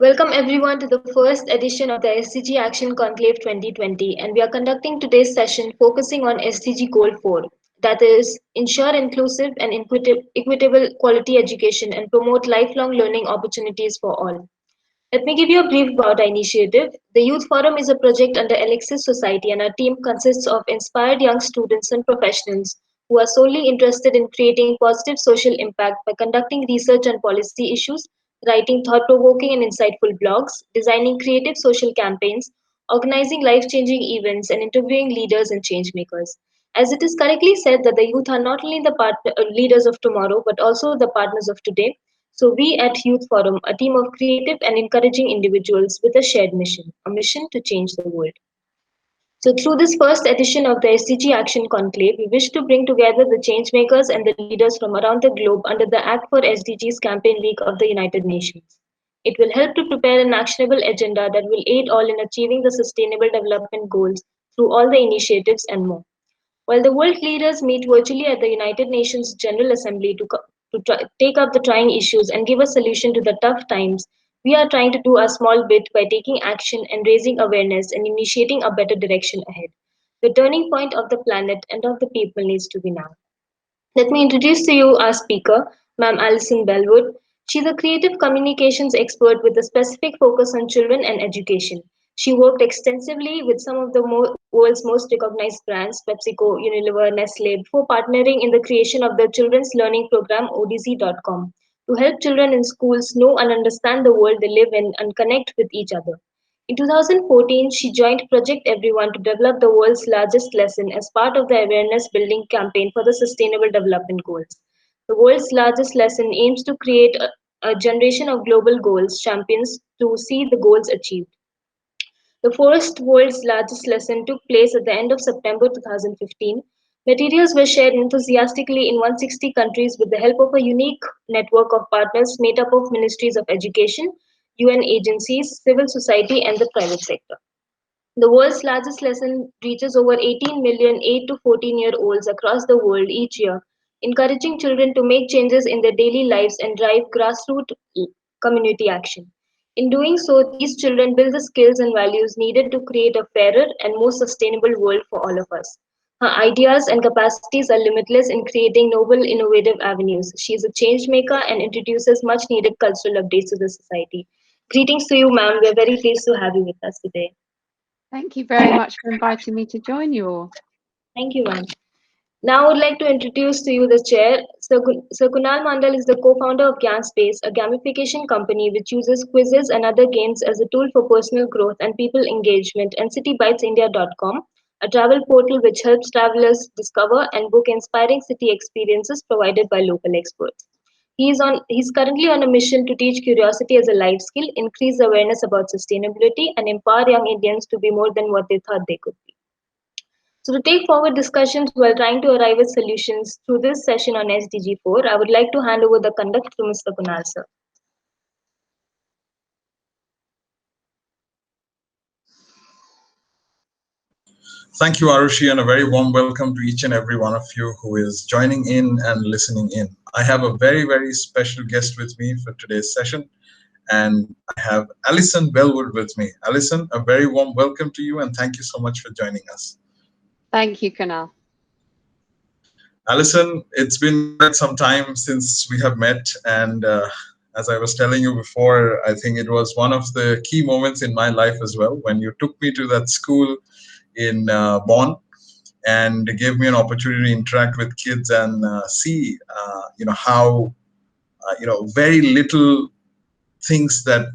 Welcome everyone to the first edition of the SDG Action Conclave 2020, and we are conducting today's session focusing on SDG Goal 4, that is, ensure inclusive and equitable quality education and promote lifelong learning opportunities for all. Let me give you a brief about our initiative. The Youth Forum is a project under Alexis Society, and our team consists of inspired young students and professionals who are solely interested in creating positive social impact by conducting research on policy issues, writing thought provoking and insightful blogs, designing creative social campaigns, organizing life changing events, and interviewing leaders and change makers. As it is correctly said that the youth are not only the leaders of tomorrow but also the partners of today, so we at Youth Forum, a team of creative and encouraging individuals with a shared mission, a mission to change the world. So through this first edition of the SDG Action Conclave, we wish to bring together the changemakers and the leaders from around the globe under the Act for SDGs campaign week of the United Nations. It will help to prepare an actionable agenda that will aid all in achieving the sustainable development goals through all the initiatives and more. While the world leaders meet virtually at the United Nations General Assembly to take up the trying issues and give a solution to the tough times, we are trying to do a small bit by taking action and raising awareness and initiating a better direction ahead. The turning point of the planet and of the people needs to be now. Let me introduce to you our speaker, Ma'am Alison Bellwood. She's a creative communications expert with a specific focus on children and education. She worked extensively with some of the world's most recognized brands, PepsiCo, Unilever, Nestle, before partnering in the creation of the children's learning program ODC.com to help children in schools know and understand the world they live in and connect with each other. In 2014, she joined Project Everyone to develop the world's largest lesson as part of the awareness building campaign for the Sustainable Development Goals. The world's largest lesson aims to create a generation of global goals champions to see the goals achieved. The first world's largest lesson took place at the end of September 2015. Materials were shared enthusiastically in 160 countries with the help of a unique network of partners made up of ministries of education, UN agencies, civil society, and the private sector. The world's largest lesson reaches over 18 million 8 to 14-year-olds across the world each year, encouraging children to make changes in their daily lives and drive grassroots community action. In doing so, these children build the skills and values needed to create a fairer and more sustainable world for all of us. Her ideas and capacities are limitless in creating novel, innovative avenues. She is a change maker and introduces much needed cultural updates to the society. Greetings to you, ma'am. We're very pleased to have you with us today. Thank you very much for inviting me to join you all. Thank you, ma'am. Now I would like to introduce to you the chair. Sir Kunal Mandal is the co-founder of GamSpace, a gamification company which uses quizzes and other games as a tool for personal growth and people engagement, and citybitesindia.com, a travel portal which helps travelers discover and book inspiring city experiences provided by local experts. He's currently on a mission to teach curiosity as a life skill, increase awareness about sustainability, and empower young Indians to be more than what they thought they could be. So to take forward discussions while trying to arrive at solutions through this session on SDG 4, I would like to hand over the conduct to Mr. Kunal, sir. Thank you, Arushi, and a very warm welcome to each and every one of you who is joining in and listening in. I have a very, very special guest with me for today's session, and I have Alison Bellwood with me. Alison, a very warm welcome to you, and thank you so much for joining us. Thank you, Kunal. Alison, it's been quite some time since we have met, and as I was telling you before, I think it was one of the key moments in my life as well, when you took me to that school in Bonn and gave me an opportunity to interact with kids and see, how, very little things that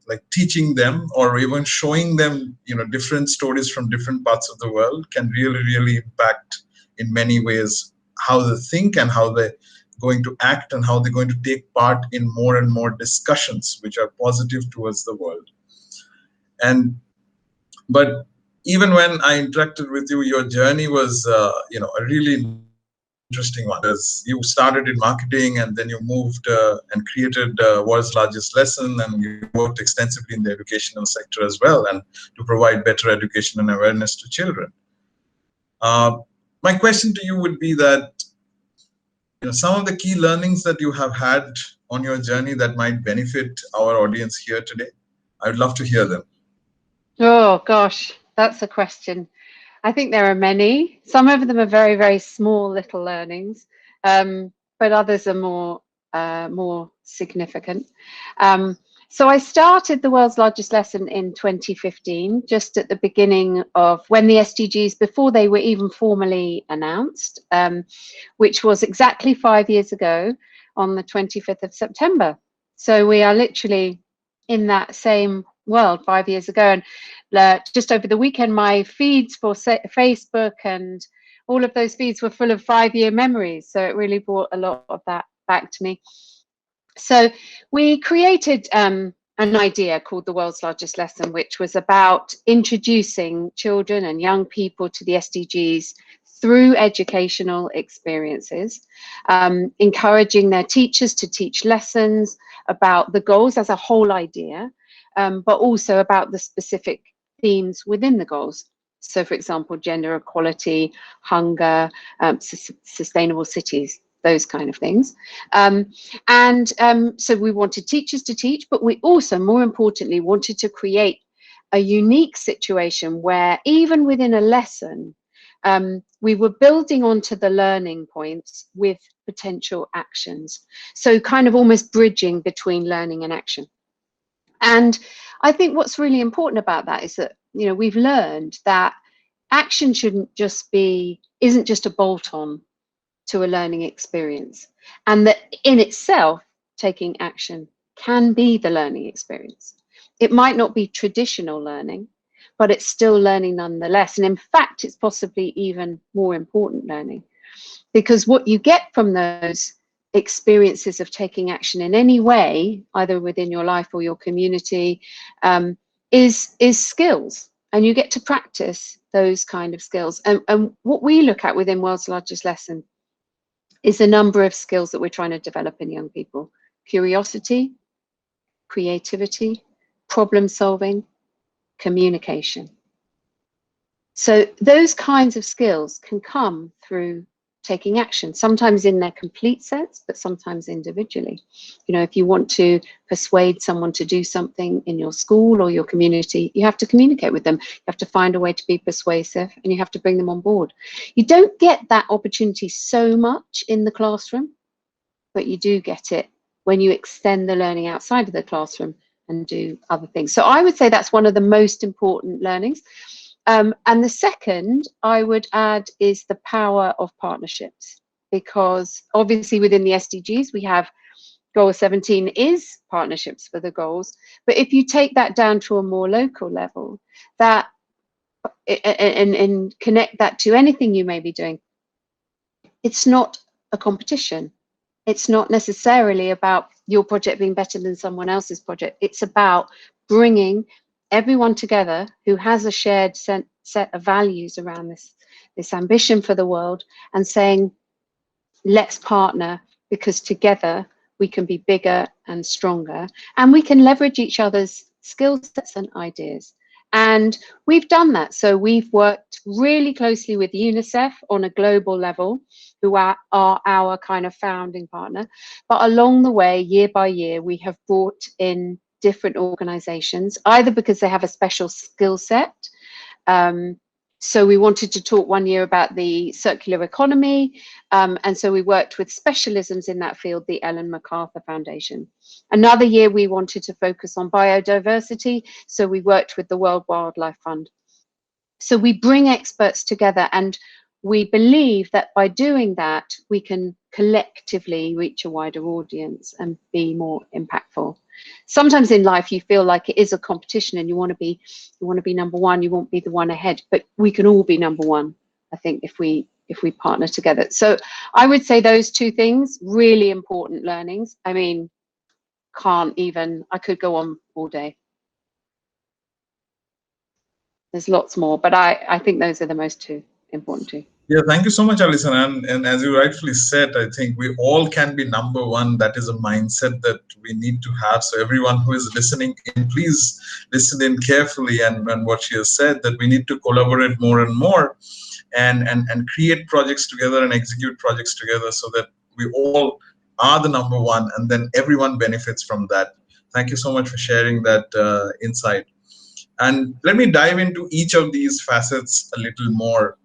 like teaching them or even showing them, different stories from different parts of the world can really, really impact in many ways how they think and how they're going to act and how they're going to take part in more and more discussions which are positive towards the world. But even when I interacted with you, your journey was, a really interesting one. As you started in marketing and then you moved and created world's largest lesson, and you worked extensively in the educational sector as well, and to provide better education and awareness to children. My question to you would be that, some of the key learnings that you have had on your journey that might benefit our audience here today. I would love to hear them. Oh gosh, that's a question. I think there are many. Some of them are very, very small little learnings, but others are more significant. So I started the world's largest lesson in 2015, just at the beginning of when the SDGs, before they were even formally announced, which was exactly 5 years ago on the 25th of September. So we are literally in that same world 5 years ago. And just over the weekend, my feeds for Facebook and all of those feeds were full of 5-year memories. So it really brought a lot of that back to me. So we created an idea called the world's largest lesson, which was about introducing children and young people to the SDGs through educational experiences, encouraging their teachers to teach lessons about the goals as a whole idea, but also about the specific themes within the goals. So, for example, gender equality, hunger, sustainable cities, those kind of things. So we wanted teachers to teach, but we also, more importantly, wanted to create a unique situation where even within a lesson, we were building onto the learning points with potential actions. So kind of almost bridging between learning and action. And I think what's really important about that is that, you know, we've learned that action isn't just a bolt-on to a learning experience, and that in itself, taking action can be the learning experience. It might not be traditional learning, but it's still learning nonetheless. And in fact, it's possibly even more important learning, because what you get from those experiences of taking action in any way, either within your life or your community, is skills, and you get to practice those kind of skills. And what we look at within World's Largest Lesson is a number of skills that we're trying to develop in young people: curiosity, creativity, problem solving, communication. So those kinds of skills can come through taking action, sometimes in their complete sense, but sometimes individually. You know, if you want to persuade someone to do something in your school or your community, you have to communicate with them. You have to find a way to be persuasive, and you have to bring them on board. You don't get that opportunity so much in the classroom, but you do get it when you extend the learning outside of the classroom and do other things. So I would say that's one of the most important learnings. And the second I would add is the power of partnerships, because obviously within the SDGs we have goal 17 is partnerships for the goals, but if you take that down to a more local level, that and connect that to anything you may be doing, it's not a competition. It's not necessarily about your project being better than someone else's project. It's about bringing everyone together who has a shared set of values around this ambition for the world, and saying, let's partner, because together we can be bigger and stronger, and we can leverage each other's skill sets and ideas. And we've done that. So we've worked really closely with UNICEF on a global level, who are our kind of founding partner. But along the way, year by year, we have brought in different organizations, either because they have a special skill set. So we wanted to talk one year about the circular economy, and so we worked with specialisms in that field, the Ellen MacArthur Foundation. Another year we wanted to focus on biodiversity, so we worked with the World Wildlife Fund. So we bring experts together, and we believe that by doing that we can collectively reach a wider audience and be more impactful. Sometimes in life you feel like it is a competition, and you want to be number one, you won't be the one ahead, but we can all be number one, I think, if we partner together. So I would say those two things, really important learnings. I mean, I could go on all day. There's lots more, but I think those are the most two important too. Yeah, thank you so much, Alison. And as you rightfully said, I think we all can be number one. That is a mindset that we need to have. So everyone who is listening in, please listen in carefully, and what she has said, that we need to collaborate more and more, and create projects together and execute projects together, so that we all are the number one, and then everyone benefits from that. Thank you so much for sharing that insight. And let me dive into each of these facets a little more.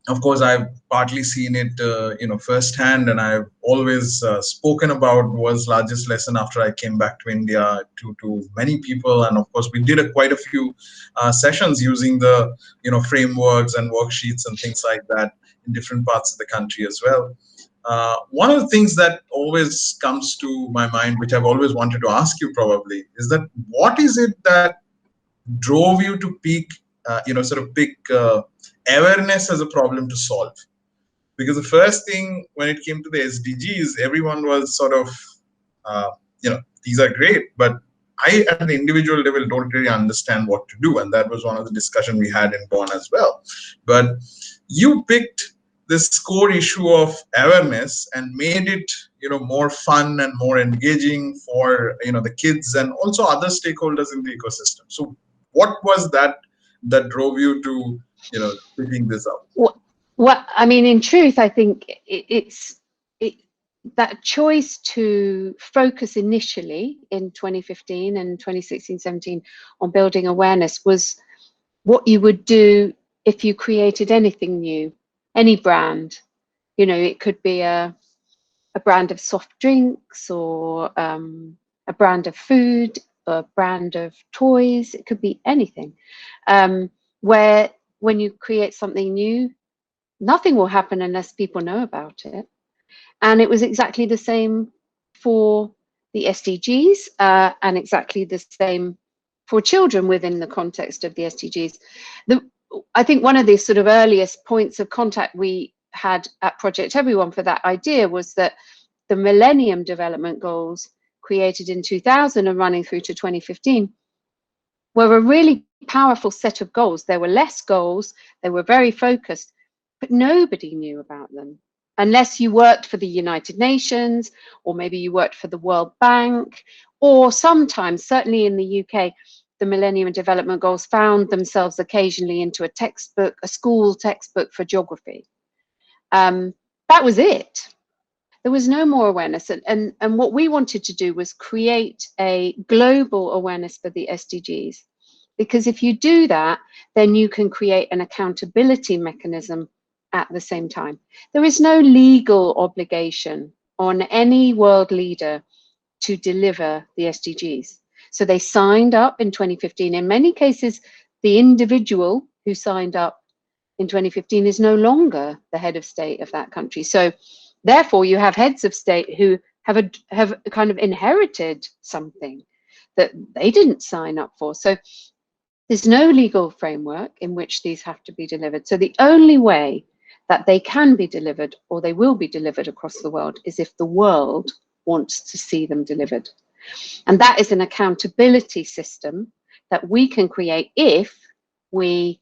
Of course, I've partly seen it firsthand, and I've always spoken about world's largest lesson after I came back to India to many people. And of course, we did quite a few sessions using the frameworks and worksheets and things like that in different parts of the country as well. One of the things that always comes to my mind, which I've always wanted to ask you probably, is that what is it that drove you to pick awareness as a problem to solve? Because the first thing when it came to the SDGs, everyone was sort of, these are great, but I, at an individual level, don't really understand what to do. And that was one of the discussion we had in Bonn as well. But you picked this core issue of awareness and made it, more fun and more engaging for, the kids and also other stakeholders in the ecosystem. So what was that drove you to, picking this up? Well, I mean, in truth, I think it's that choice to focus initially in 2015 and 2016-17 on building awareness was what you would do if you created anything new, any brand. It could be a brand of soft drinks, or a brand of food, a brand of toys. It could be anything, where when you create something new, nothing will happen unless people know about it. And it was exactly the same for the SDGs, and exactly the same for children within the context of the SDGs. I think one of the sort of earliest points of contact we had at Project Everyone for that idea was that the Millennium Development Goals, created in 2000 and running through to 2015, were a really powerful set of goals. There were less goals, they were very focused, but nobody knew about them unless you worked for the United Nations, or maybe you worked for the World Bank, or sometimes, certainly in the UK, the Millennium Development Goals found themselves occasionally into a textbook, a school textbook for geography. That was it. There was no more awareness. And what we wanted to do was create a global awareness for the SDGs. Because if you do that, then you can create an accountability mechanism at the same time. There is no legal obligation on any world leader to deliver the SDGs. So they signed up in 2015. In many cases, the individual who signed up in 2015 is no longer the head of state of that country. So therefore, you have heads of state who have kind of inherited something that they didn't sign up for. So there's no legal framework in which these have to be delivered. So the only way that they can be delivered, or they will be delivered across the world, is if the world wants to see them delivered. And that is an accountability system that we can create if we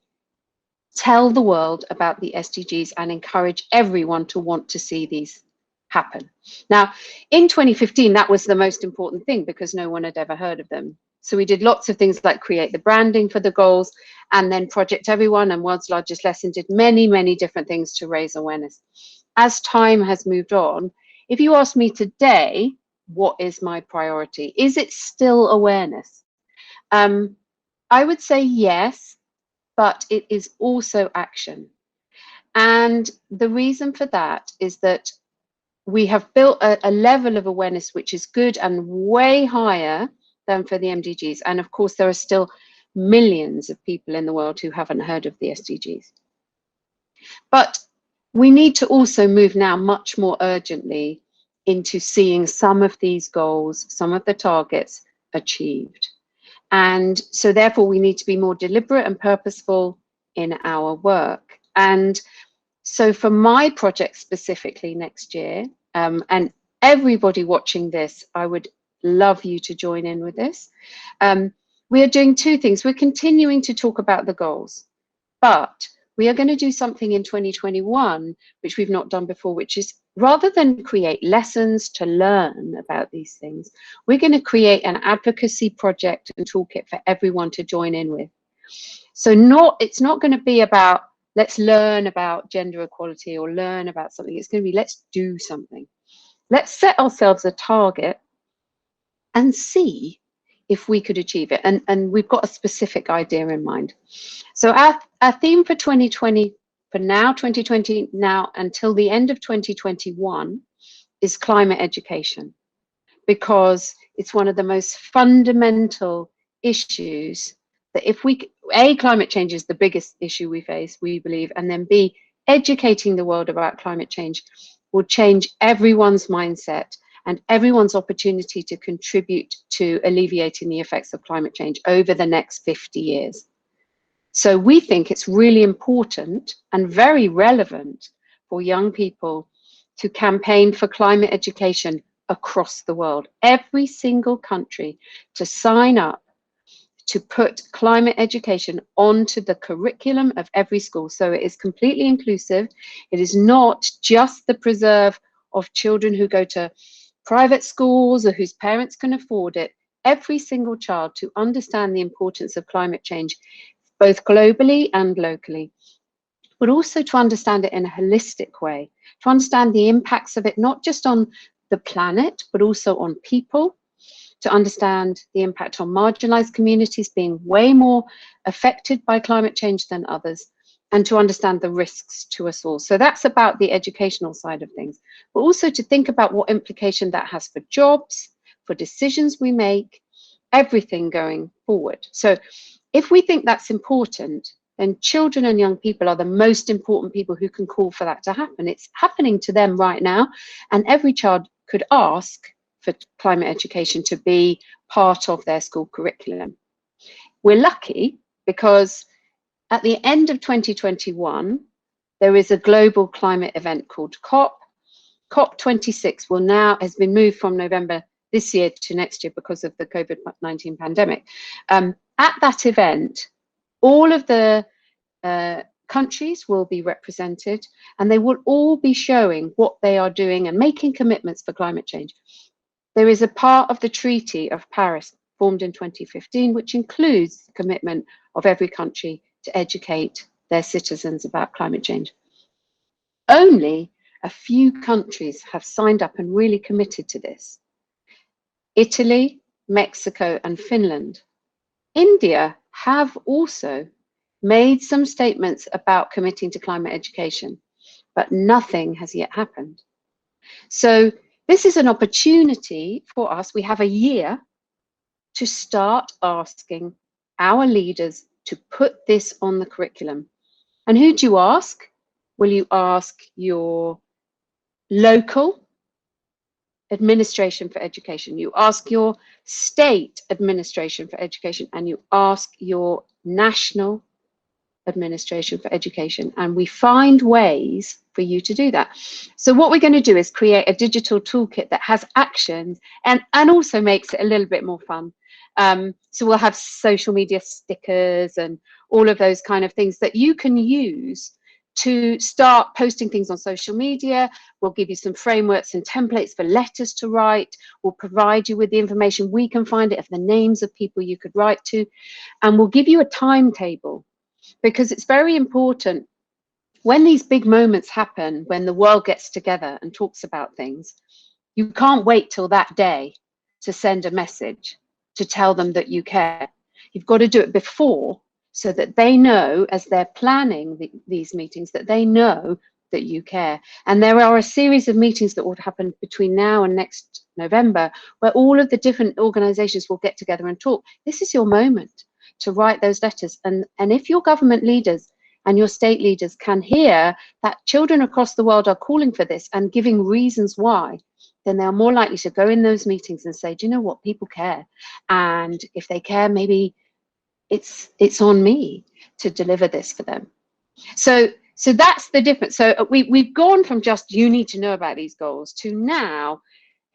tell the world about the SDGs and encourage everyone to want to see these happen. Now, in 2015, that was the most important thing because no one had ever heard of them. So we did lots of things like create the branding for the goals, and then Project Everyone and World's Largest Lesson did many, many different things to raise awareness. As time has moved on, if you ask me today, what is my priority? Is it still awareness? I would say yes, but it is also action. And the reason for that is that we have built a level of awareness which is good and way higher than for the MDGs. And of course, there are still millions of people in the world who haven't heard of the SDGs. But we need to also move now much more urgently into seeing some of these goals, some of the targets achieved. And so therefore, we need to be more deliberate and purposeful in our work. And so for my project specifically next year, and everybody watching this, I would love you to join in with this. We are doing two things. We're continuing to talk about the goals, but we are going to do something in 2021, which we've not done before, which is rather than create lessons to learn about these things, we're going to create an advocacy project and toolkit for everyone to join in with. So it's not going to be about, let's learn about gender equality or learn about something. It's going to be, let's do something. Let's set ourselves a target and see if we could achieve it. And we've got a specific idea in mind. So our theme for 2020, for now, 2020, now until the end of 2021, is climate education, because it's one of the most fundamental issues that if we, A, climate change is the biggest issue we face, we believe, and then B, educating the world about climate change will change everyone's mindset and everyone's opportunity to contribute to alleviating the effects of climate change over the next 50 years. So we think it's really important and very relevant for young people to campaign for climate education across the world. Every single country to sign up to put climate education onto the curriculum of every school. So it is completely inclusive. It is not just the preserve of children who go to private schools or whose parents can afford it. Every single child to understand the importance of climate change, both globally and locally, but also to understand it in a holistic way, to understand the impacts of it, not just on the planet, but also on people, to understand the impact on marginalized communities being way more affected by climate change than others, and to understand the risks to us all. So that's about the educational side of things, but also to think about what implication that has for jobs, for decisions we make, everything going forward. So if we think that's important, then children and young people are the most important people who can call for that to happen. It's happening to them right now, and every child could ask for climate education to be part of their school curriculum. We're lucky because at the end of 2021, there is a global climate event called COP. COP26 will now, has been moved from November this year to next year because of the COVID-19 pandemic. At that event, all of the countries will be represented, and they will all be showing what they are doing and making commitments for climate change. There is a part of the Treaty of Paris formed in 2015, which includes the commitment of every country to educate their citizens about climate change. Only a few countries have signed up and really committed to this: Italy, Mexico, and Finland. India have also made some statements about committing to climate education, but nothing has yet happened. So this is an opportunity for us. We have a year to start asking our leaders to put this on the curriculum. And who do you ask? Well, you ask your local administration for education, you ask your state administration for education, and you ask your national administration for education, and we find ways for you to do that. So what we're going to do is create a digital toolkit that has actions and also makes it a little bit more fun. So we'll have social media stickers and all of those kind of things that you can use to start posting things on social media. We'll give you some frameworks and templates for letters to write. We'll provide you with the information we can find it of the names of people you could write to, and we'll give you a timetable, because it's very important when these big moments happen, when the world gets together and talks about things. You can't wait till that day to send a message to tell them that you care. You've got to do it before, so that they know, as they're planning these meetings, that they know that you care. And there are a series of meetings that will happen between now and next November, where all of the different organizations will get together and talk. This is your moment to write those letters. And if your government leaders and your state leaders can hear that children across the world are calling for this and giving reasons why, then they're more likely to go in those meetings and say, do you know what, people care. And if they care, maybe it's on me to deliver this for them. So that's the difference. So we've gone from just, you need to know about these goals, to now,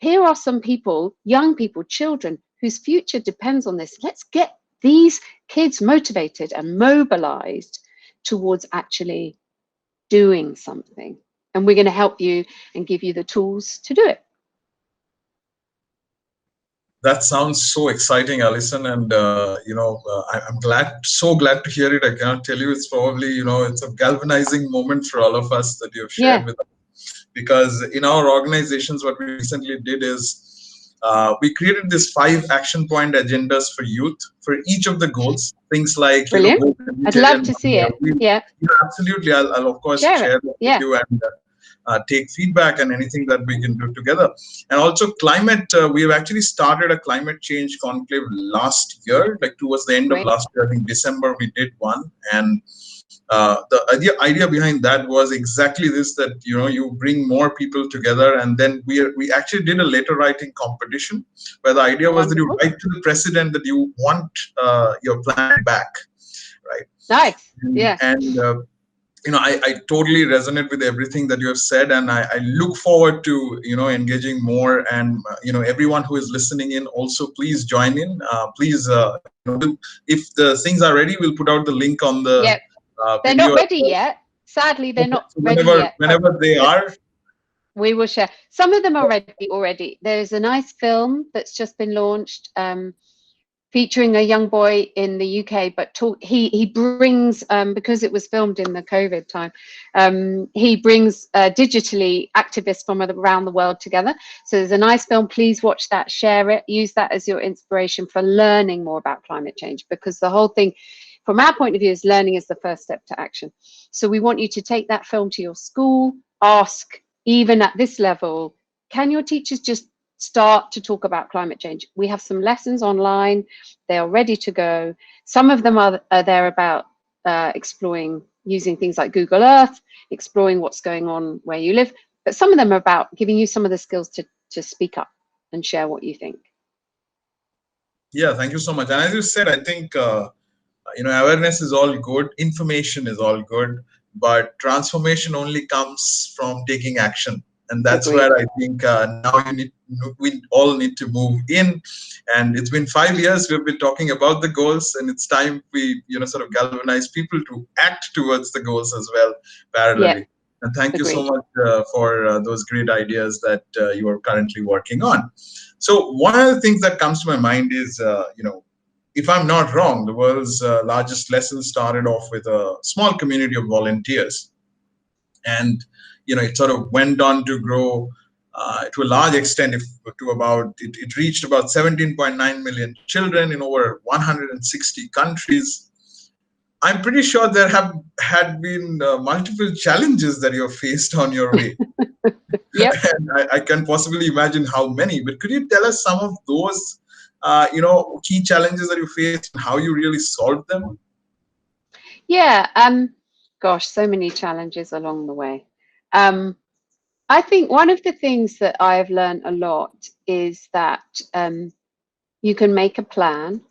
here are some people, young people, children, whose future depends on this. Let's get these kids motivated and mobilized towards actually doing something. And we're going to help you and give you the tools to do it. That sounds so exciting, Alison, and I'm so glad to hear it. I cannot tell you. It's probably, it's a galvanizing moment for all of us that you've shared with us. Because in our organizations, what we recently did is we created this 5 action point agendas for youth for each of the goals. Things like, Brilliant. goal I'd love to see it. Yeah. Absolutely. I'll of course share that with you and take feedback and anything that we can do together. And also climate, we have actually started a climate change conclave last year, like towards the end of last year, I think December we did one. And the idea behind that was exactly this, that you bring more people together, and then we actually did a letter writing competition where the idea was that you write to the president that you want your planet back, right? Nice. Yeah. And I totally resonate with everything that you have said, and I look forward to engaging more. And everyone who is listening in, also please join in. Please, if the things are ready, we'll put out the link on the. Yep. They're not ready yet. Sadly, they're not ready yet. Whenever they are, we will share. Some of them are ready already. There's a nice film that's just been launched, featuring a young boy in the UK, but he brings, because it was filmed in the COVID time, he brings digitally activists from around the world together. So there's a nice film. Please watch that, share it, use that as your inspiration for learning more about climate change, because the whole thing, from our point of view, is learning is the first step to action. So we want you to take that film to your school, ask, even at this level, can your teachers just start to talk about climate change? We have some lessons online. They are ready to go. Some of them are there about exploring, using things like Google Earth, exploring what's going on where you live. But some of them are about giving you some of the skills to speak up and share what you think. Yeah, thank you so much. And as you said, I think awareness is all good, information is all good, but transformation only comes from taking action. And that's where I think now we all need to move in. And it's been 5 years we've been talking about the goals, and it's time we sort of galvanize people to act towards the goals as well parallelly. Yeah. And thank you so much for those great ideas that you are currently working on. So one of the things that comes to my mind is, if I'm not wrong, the world's largest lesson started off with a small community of volunteers. And, it sort of went on to grow to a large extent it reached about 17.9 million children in over 160 countries. I'm pretty sure there had been multiple challenges that you have faced on your way. Yep. And I can possibly imagine how many, but could you tell us some of those key challenges that you faced and how you really solved them? Yeah, gosh, so many challenges along the way. I think one of the things that I've learned a lot is that you can make a plan,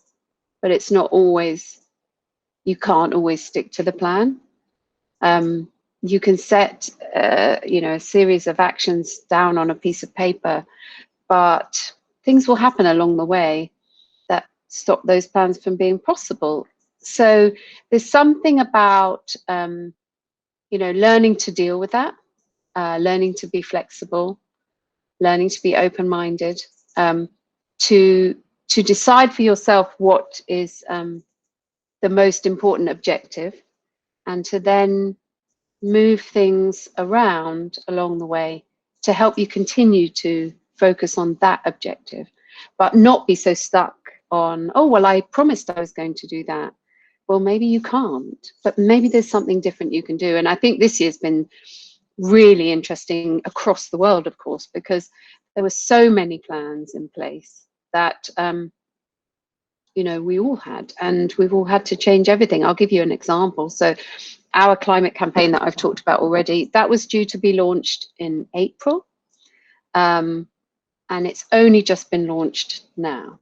but it's not always, you can't always stick to the plan. You can set, a series of actions down on a piece of paper, but things will happen along the way that stop those plans from being possible. So there's something about, learning to deal with that, learning to be flexible, learning to be open-minded, to decide for yourself what is the most important objective, and to then move things around along the way to help you continue to focus on that objective, but not be so stuck on, oh, well, I promised I was going to do that. Well, maybe you can't, but maybe there's something different you can do. And I think this year's been really interesting across the world, of course, because there were so many plans in place that, we all had, and we've all had to change everything. I'll give you an example. So our climate campaign that I've talked about already, that was due to be launched in April. And it's only just been launched now.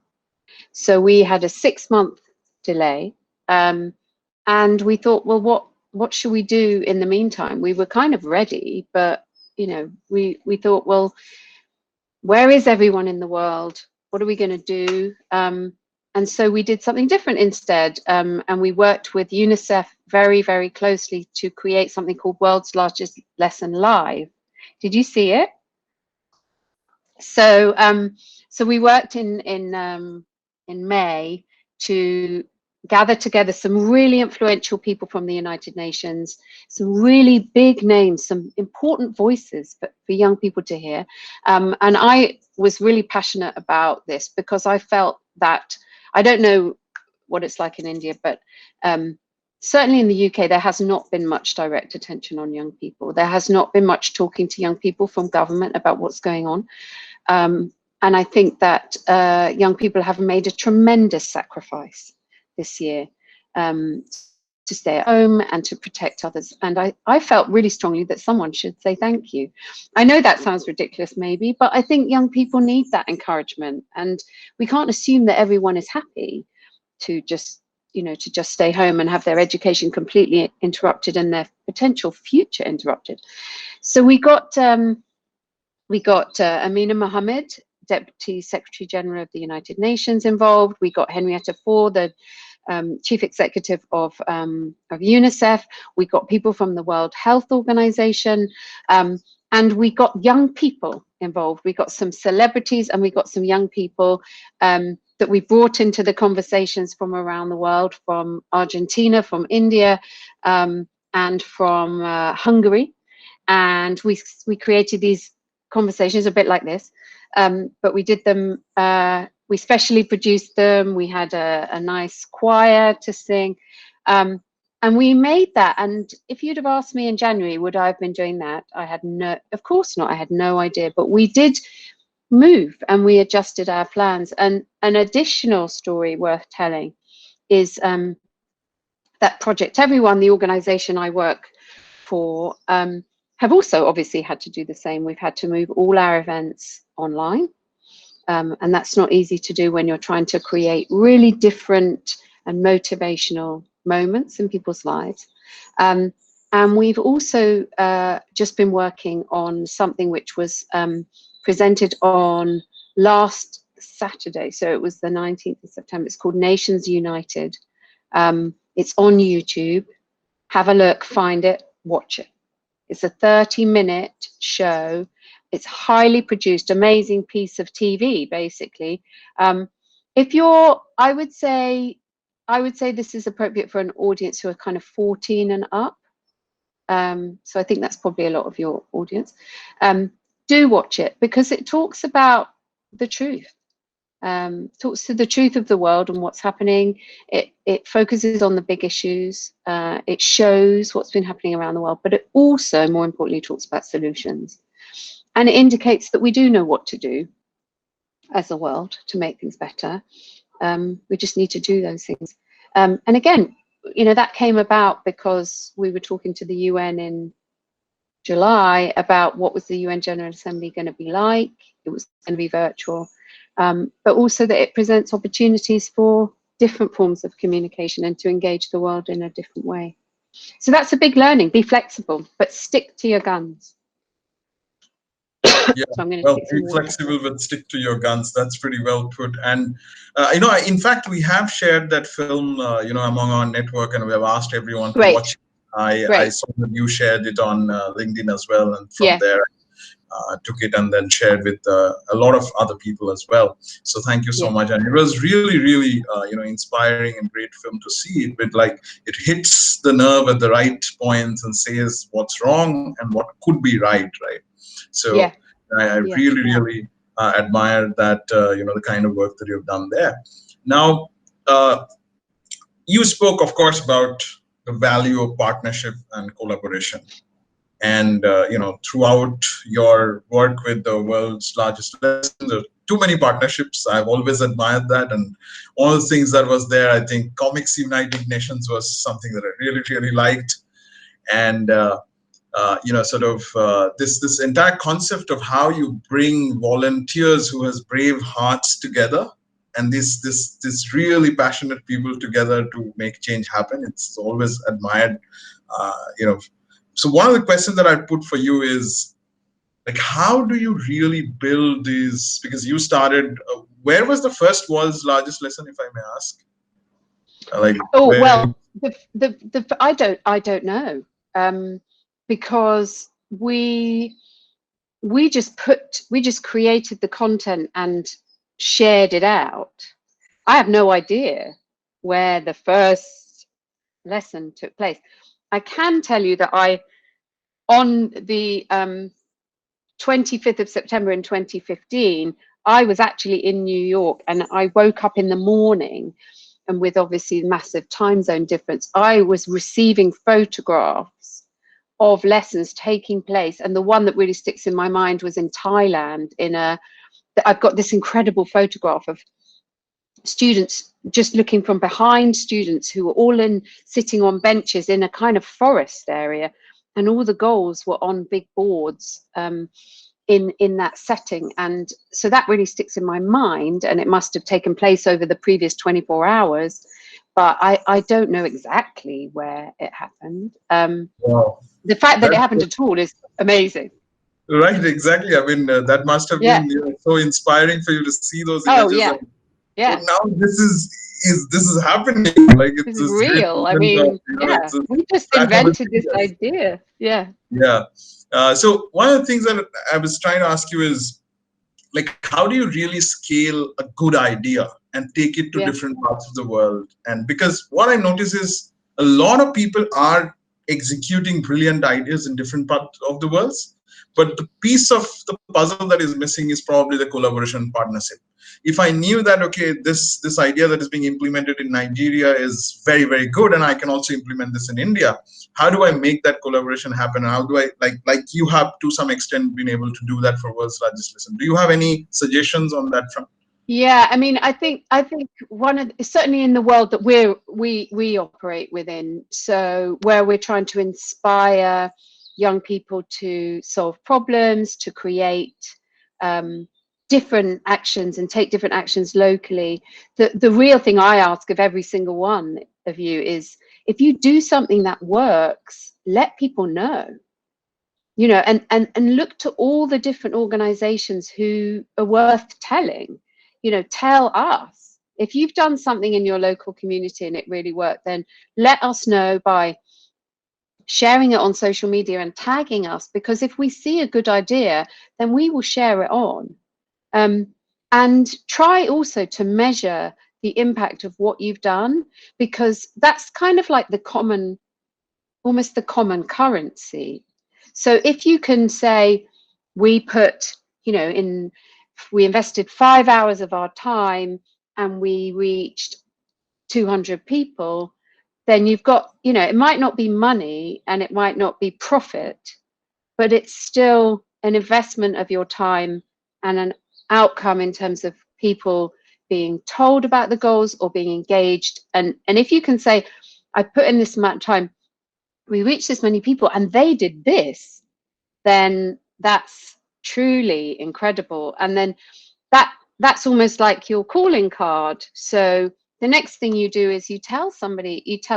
So we had a 6-month delay. And we thought, well, what should we do in the meantime? We were kind of ready, but, we thought, well, where is everyone in the world? What are we going to do? And so we did something different instead. And we worked with UNICEF very, very closely to create something called World's Largest Lesson Live. Did you see it? So so we worked in May to gather together some really influential people from the United Nations, some really big names, some important voices for young people to hear. And I was really passionate about this because I felt that, I don't know what it's like in India, but certainly in the UK, there has not been much direct attention on young people. There has not been much talking to young people from government about what's going on. And I think that young people have made a tremendous sacrifice this year to stay at home and to protect others. And I felt really strongly that someone should say thank you. I know that sounds ridiculous maybe, but I think young people need that encouragement. And we can't assume that everyone is happy to just, you know, to just stay home and have their education completely interrupted and their potential future interrupted. So we got Amina Mohammed, Deputy Secretary General of the United Nations, involved. We got Henrietta Fore, the Chief Executive of UNICEF. We got people from the World Health Organization, and we got young people involved. We got some celebrities and we got some young people that we brought into the conversations from around the world, from Argentina, from India, and from Hungary. And we created these conversations a bit like this, but we did them, we specially produced them. We had a nice choir to sing, and we made that. And if you'd have asked me in January, would I have been doing that? I had no, of course not, I had no idea, but we did move and we adjusted our plans. And an additional story worth telling is that Project Everyone, the organization I work for, have also obviously had to do the same. We've had to move all our events online. And that's not easy to do when you're trying to create really different and motivational moments in people's lives. And we've also just been working on something which was presented on last Saturday. So it was the 19th of September. It's called Nations United. It's on YouTube. Have a look, find it, watch it. It's a 30-minute show. It's highly produced, amazing piece of TV, basically. If you're, I would say this is appropriate for an audience who are kind of 14 and up. So I think that's probably a lot of your audience. Do watch it because it talks about the truth. Talks to the truth of the world and what's happening. It focuses on the big issues. It shows what's been happening around the world, but it also, more importantly, talks about solutions. And it indicates that we do know what to do as a world to make things better. We just need to do those things. And again, you know, that came about because we were talking to the UN in July about what was the UN General Assembly going to be like. It was going to be virtual, but also that it presents opportunities for different forms of communication and to engage the world in a different way. So that's a big learning. Be flexible, but stick to your guns. Yeah, so I'm going to well, take some be water. flexible but stick to your guns. That's pretty well put. And you know, in fact, we have shared that film, you know, among our network, and we have asked everyone to watch it. I saw that you shared it on LinkedIn as well, and from there took it and then shared with a lot of other people as well. So thank you so much. And it was really, really, you know, inspiring and great film to see it with, like, it hits the nerve at the right points and says what's wrong and what could be right. So I really, really admire that, you know, the kind of work that you've done there. Now, you spoke, of course, about the value of partnership and collaboration. And, you know, throughout your work with the world's largest lessons, there are too many partnerships. I've always admired that. And one of the things that was there, I think Comics United Nations was something that I really, really liked. And, you know, sort of this entire concept of how you bring volunteers who has brave hearts together and this really passionate people together to make change happen. It's always admired, you know. So one of the questions that I put for you is, like, how do you really build these? Because you started, where was the first world's largest lesson, if I may ask? Like, well, I don't know, because we just created the content and shared it out. I have no idea where the first lesson took place. I can tell you that on the 25th of September in 2015, I was actually in New York, and I woke up in the morning, and with obviously massive time zone difference, I was receiving photographs of lessons taking place. And the one that really sticks in my mind was in Thailand. I've got this incredible photograph of students just looking from behind students who were all sitting on benches in a kind of forest area, and all the goals were on big boards in that setting. And so that really sticks in my mind, and it must have taken place over the previous 24 hours, but I don't know exactly where it happened. Wow. The fact that it happened at all is amazing. Right, exactly. I mean, that must have been so inspiring for you to see those images. Oh yeah, and now this is happening. Like it's real. I mean, we just invented this idea. Yeah. So one of the things that I was trying to ask you is, like, how do you really scale a good idea and take it to different parts of the world? And because what I notice is a lot of people are executing brilliant ideas in different parts of the world, but the piece of the puzzle that is missing is probably the collaboration partnership. If I knew that, okay, this idea that is being implemented in Nigeria is very, very good, and I can also implement this in India, how do I make that collaboration happen? And how do I, like you have to some extent been able to do that for World's Largest Lesson? Do you have any suggestions on that front? Yeah, I mean, I think certainly in the world that we operate within, so where we're trying to inspire young people to solve problems, to create different actions and take different actions locally. The real thing I ask of every single one of you is, if you do something that works, let people know, you know, and look to all the different organizations who are worth telling. You know, tell us if you've done something in your local community and it really worked, then let us know by sharing it on social media and tagging us, because if we see a good idea, then we will share it on. And try also to measure the impact of what you've done, because that's kind of like almost the common currency. So if you can say, we put, you know, we invested 5 hours of our time and we reached 200 people, then you've got, you know, it might not be money and it might not be profit, but it's still an investment of your time and an outcome in terms of people being told about the goals or being engaged. And if you can say, I put in this amount of time, we reached this many people and they did this, then that's truly incredible. And then that's almost like your calling card. So the next thing you do is you tell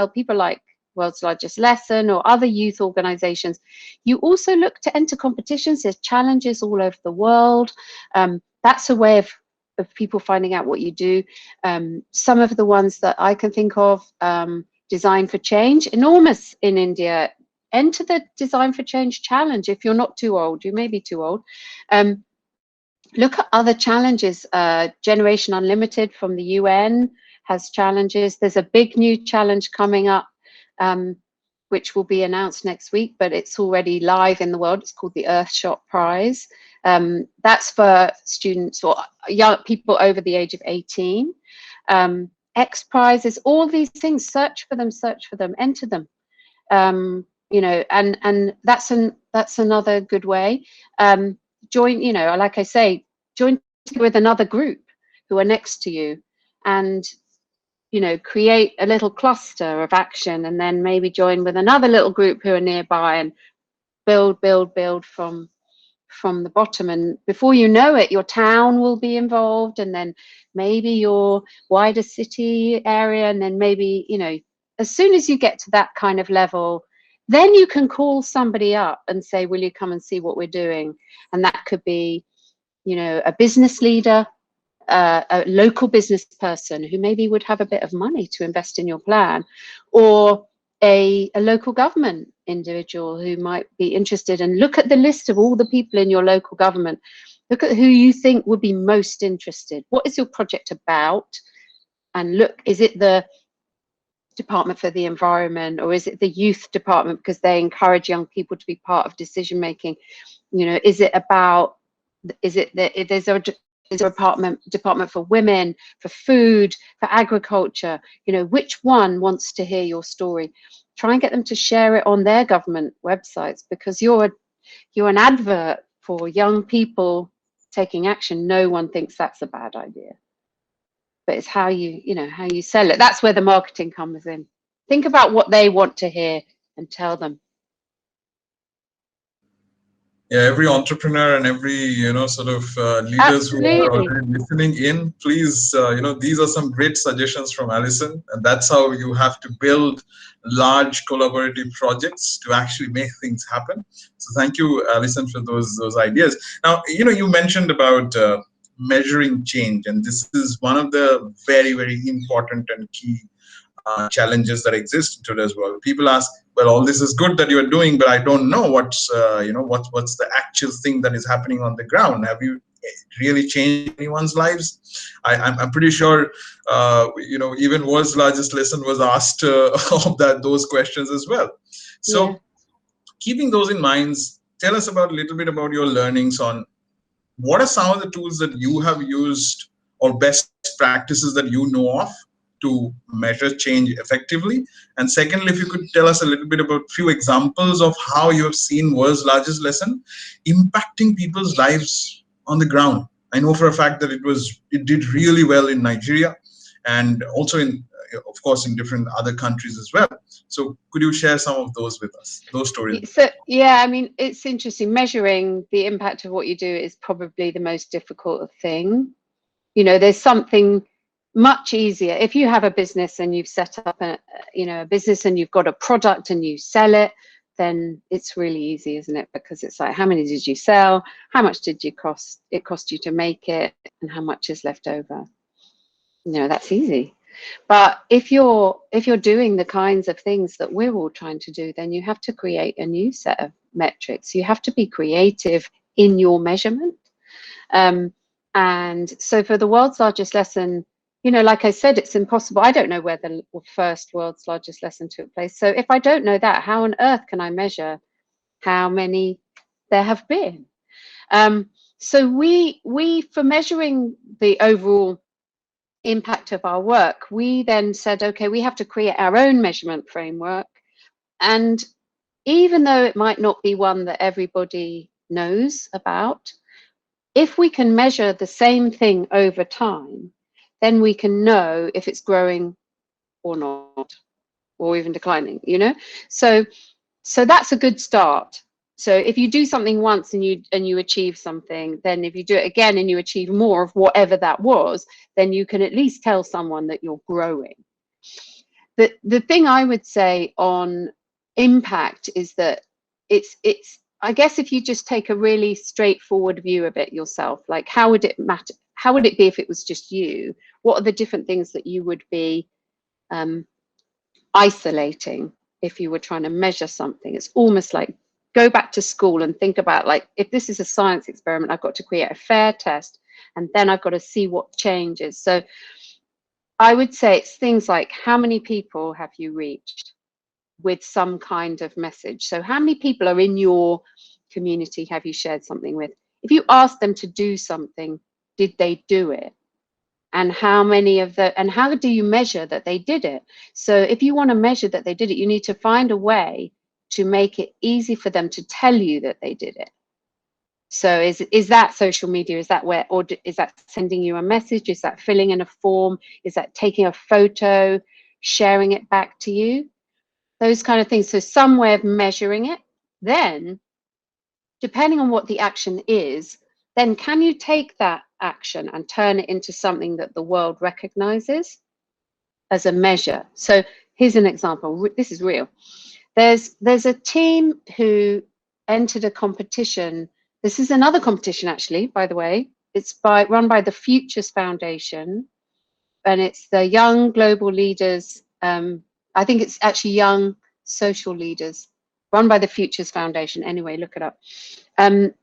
people like World's Largest Lesson or other youth organizations. You also look to enter competitions. There's challenges all over the world. That's a way of people finding out what you do. Some of the ones that I can think of, Design for Change, enormous in India. Enter the Design for Change challenge if you're not too old. You may be too old. Look at other challenges. Generation Unlimited from the UN has challenges. There's a big new challenge coming up, which will be announced next week, but it's already live in the world. It's called the Earthshot Prize. That's for students or young people over the age of 18. X Prizes, all these things, search for them, enter them. You know, and that's another good way. Join, you know, like I say, join with another group who are next to you, and you know, create a little cluster of action, and then maybe join with another little group who are nearby, and build from the bottom. And before you know it, your town will be involved, and then maybe your wider city area, and then maybe, you know, as soon as you get to that kind of level, then you can call somebody up and say, will you come and see what we're doing? And that could be, you know, a business leader, a local business person who maybe would have a bit of money to invest in your plan, or a local government individual who might be interested. And look at the list of all the people in your local government. Look at who you think would be most interested. What is your project about? And look, is it the Department for the Environment, or is it the youth department because they encourage young people to be part of decision making? You know, is it is there a department for women, for food, for agriculture? You know, which one wants to hear your story? Try and get them to share it on their government websites, because you're an advert for young people taking action. No one thinks that's a bad idea, but it's how how you sell it. That's where the marketing comes in. Think about what they want to hear and tell them. Yeah, every entrepreneur and every sort of leaders who are already listening in, please, these are some great suggestions from Alison, and that's how you have to build large collaborative projects to actually make things happen. So thank you, Alison, for those ideas. Now, you mentioned about measuring change, and this is one of the very, very important and key challenges that exist in today's world. People ask, well, all this is good that you're doing, but I don't know what's the actual thing that is happening on the ground. Have you really changed anyone's lives? I'm pretty sure even world's largest lesson was asked of those questions as well. So keeping those in mind, tell us a little bit about your learnings on what are some of the tools that you have used or best practices that you know of to measure change effectively. And secondly, if you could tell us a little bit about a few examples of how you have seen world's largest lesson impacting people's lives on the ground. I know for a fact that it did really well in Nigeria, and also of course in different other countries as well. So could you share some of those with us, those stories? So yeah, I mean, it's interesting. Measuring the impact of what you do is probably the most difficult thing. There's something much easier if you have a business and you've set up a business and you've got a product and you sell it. Then it's really easy, isn't it? Because it's like, how many did you sell? How much did it cost you to make it? And how much is left over? That's easy. But if you're doing the kinds of things that we're all trying to do, then you have to create a new set of metrics. You have to be creative in your measurement. And so for the world's largest lesson, like I said, it's impossible. I don't know where the first world's largest lesson took place. So if I don't know that, how on earth can I measure how many there have been? So we for measuring the overall impact of our work, we then said, okay, we have to create our own measurement framework. And even though it might not be one that everybody knows about, if we can measure the same thing over time, then we can know if it's growing or not, or even declining, So that's a good start. So if you do something once and you achieve something, then if you do it again and you achieve more of whatever that was, then you can at least tell someone that you're growing. The thing I would say on impact is that it's I guess if you just take a really straightforward view of it yourself, like how would it matter? How would it be if it was just you? What are the different things that you would be isolating if you were trying to measure something? It's almost like go back to school and think about, like, if this is a science experiment, I've got to create a fair test and then I've got to see what changes. So I would say it's things like, how many people have you reached with some kind of message? So how many people are in your community have you shared something with? If you ask them to do something, did they do it? And how many of the, and how do you measure that they did it? So if you want to measure that they did it, you need to find a way to make it easy for them to tell you that they did it. So is that social media? Is that where, or is that sending you a message? Is that filling in a form? Is that taking a photo, sharing it back to you? Those kind of things. So some way of measuring it. Then, depending on what the action is, then can you take that action and turn it into something that the world recognizes as a measure? So here's an example. This is real. There's a team who entered a competition. This is another competition, actually, by the way. It's run by the Futures Foundation, and it's the Young Global Leaders. I think it's actually Young Social Leaders, run by the Futures Foundation. Anyway, look it up.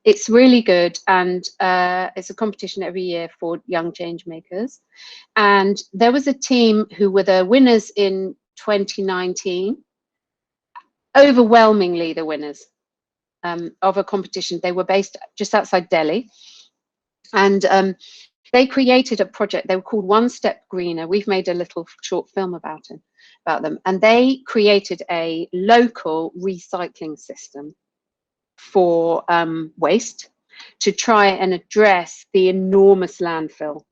It's really good, and it's a competition every year for young change makers. And there was a team who were the winners in 2019. Overwhelmingly the winners of a competition. They were based just outside Delhi, and they created a project. They were called One Step Greener. We've made a little short film about them, and they created a local recycling system for waste to try and address the enormous landfill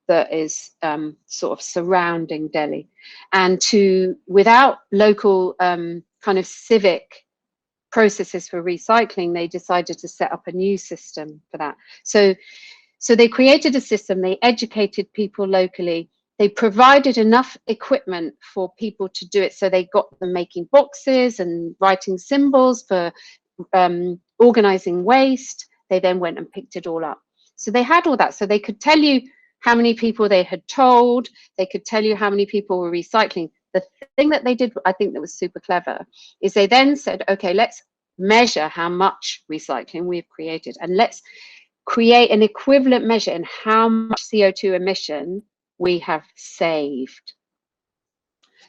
that is sort of surrounding Delhi, and without local kind of civic processes for recycling, they decided to set up a new system for that. So they created a system, they educated people locally, they provided enough equipment for people to do it. So they got them making boxes and writing symbols for organizing waste. They then went and picked it all up. So they had all that. So they could tell you how many people they had told, they could tell you how many people were recycling. The thing that they did, I think that was super clever, is they then said, okay, let's measure how much recycling we've created, and let's create an equivalent measure in how much CO2 emission we have saved.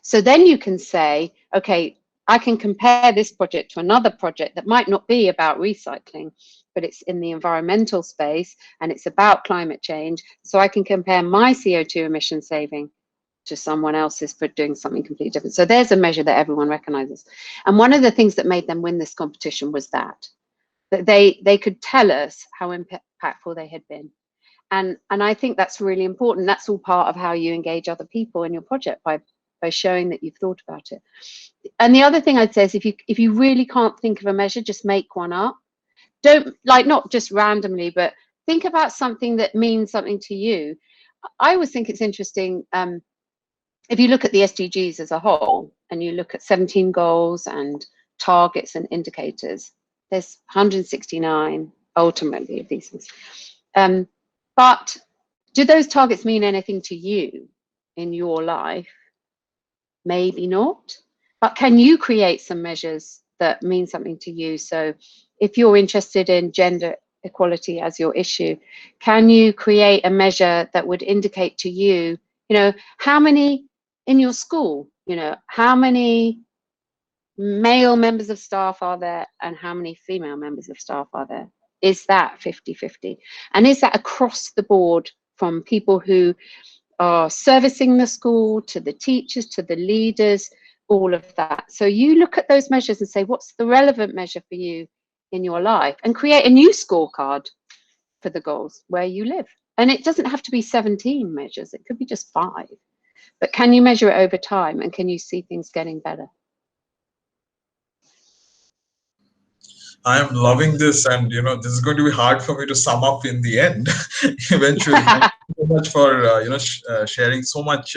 So then you can say, okay, I can compare this project to another project that might not be about recycling, but it's in the environmental space and it's about climate change. So I can compare my CO2 emission saving to someone else's for doing something completely different. So there's a measure that everyone recognizes. And one of the things that made them win this competition was that they could tell us how impactful they had been. And I think that's really important. That's all part of how you engage other people in your project, by showing that you've thought about it. And the other thing I'd say is, if you really can't think of a measure, just make one up. Don't, like, not just randomly, but think about something that means something to you. I always think it's interesting, if you look at the SDGs as a whole, and you look at 17 goals and targets and indicators, there's 169 ultimately of these things. But do those targets mean anything to you in your life? Maybe not. But can you create some measures that mean something to you? So if you're interested in gender equality as your issue, can you create a measure that would indicate to you, how many in your school, how many male members of staff are there and how many female members of staff are there? Is that 50-50? And is that across the board, from people who are servicing the school to the teachers to the leaders, all of that? So you look at those measures and say, what's the relevant measure for you in your life, and create a new scorecard for the goals where you live. And it doesn't have to be 17 measures, it could be just 5. But can you measure it over time, and can you see things getting better? I am loving this, and this is going to be hard for me to sum up in the end. Eventually, thank you so much for sharing so much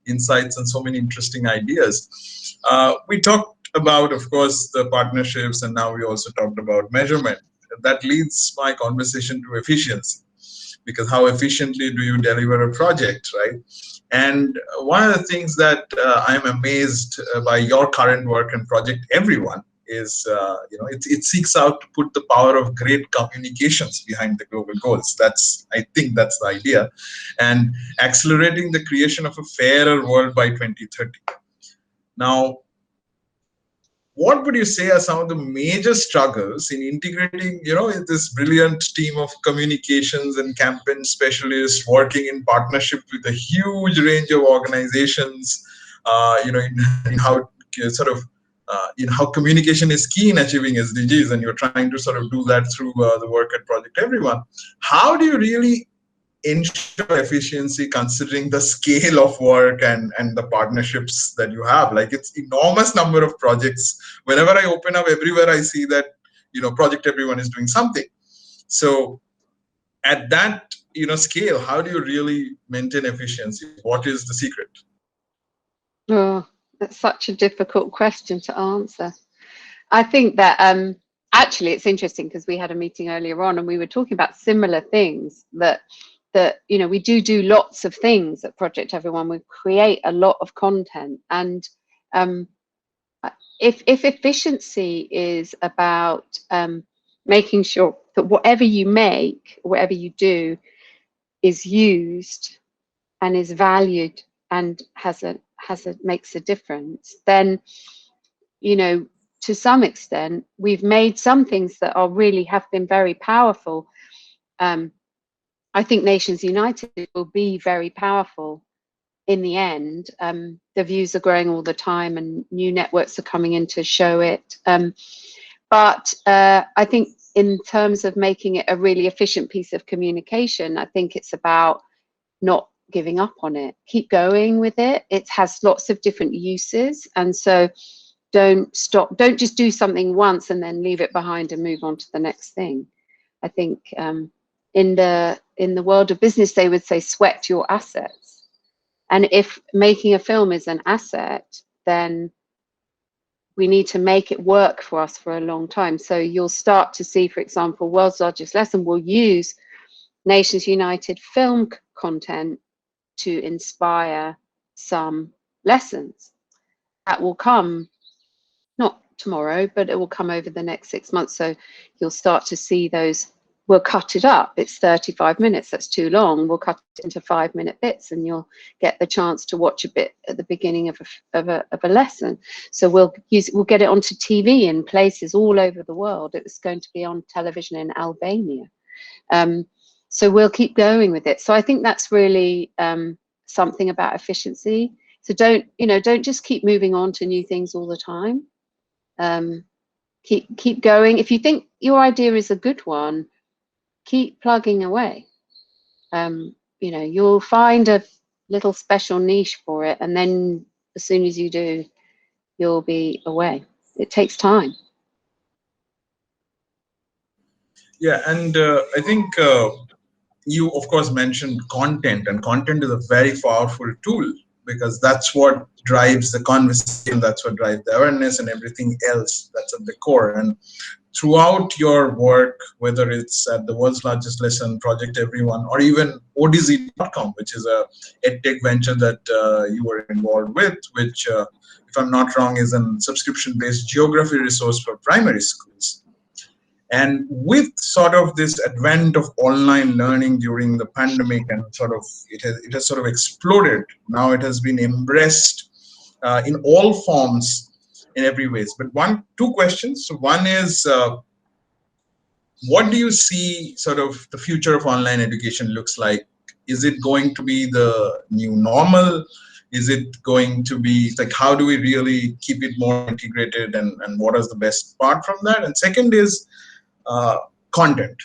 insights and so many interesting ideas. We talked about, of course, the partnerships, and now we also talked about measurement. That leads my conversation to efficiency, because how efficiently do you deliver a project, right? And one of the things that I'm amazed by your current work and Project Everyone is, it seeks out to put the power of great communications behind the global goals. I think that's the idea, and accelerating the creation of a fairer world by 2030. Now, what would you say are some of the major struggles in integrating, in this brilliant team of communications and campaign specialists working in partnership with a huge range of organizations, in how how communication is key in achieving SDGs, and you're trying to sort of do that through the work at Project Everyone. How do you really ensure efficiency considering the scale of work and the partnerships that you have? Like, it's enormous number of projects. Whenever I open up, everywhere I see that Project Everyone is doing something. So at that scale, how do you really maintain efficiency? What is the secret? Oh, that's such a difficult question to answer. I think that actually it's interesting, because we had a meeting earlier on and we were talking about similar things, that we do lots of things at Project Everyone. We create a lot of content, and if efficiency is about making sure that whatever you make, whatever you do, is used and is valued and makes a difference, then to some extent we've made some things that have been very powerful I think Nations United will be very powerful in the end. The views are growing all the time and new networks are coming in to show it. But I think in terms of making it a really efficient piece of communication, I think it's about not giving up on it. Keep going with it. It has lots of different uses. And so don't stop. Don't just do something once and then leave it behind and move on to the next thing. I think in the world of business, they would say sweat your assets. And if making a film is an asset, then we need to make it work for us for a long time. So you'll start to see, for example, World's Largest Lesson will use Nations United film content to inspire some lessons. That will come, not tomorrow, but it will come over the next 6 months. So you'll start to see those. We'll cut it up. It's 35 minutes. That's too long. We'll cut it into 5-minute bits, and you'll get the chance to watch a bit at the beginning of a lesson. So we'll get it onto TV in places all over the world. It's going to be on television in Albania. So we'll keep going with it. So I think that's really something about efficiency. So don't just keep moving on to new things all the time. Keep going. If you think your idea is a good one, keep plugging away. You'll find a little special niche for it, and then as soon as you do, you'll be away. It takes time. Yeah, and I think you, of course, mentioned content, and content is a very powerful tool because that's what drives the conversation, that's what drives the awareness and everything else that's at the core. And throughout your work, whether it's at the World's Largest Lesson, Project Everyone, or even ODZ.com, which is a edtech venture that you were involved with, which, if I'm not wrong, is a subscription-based geography resource for primary schools. And with sort of this advent of online learning during the pandemic, and sort of it has sort of exploded. Now it has been embraced in all forms, in every ways. But two questions. So one is, what do you see sort of the future of online education looks like? Is it going to be the new normal? Is it going to be like, how do we really keep it more integrated, and what is the best part from that? And second is content.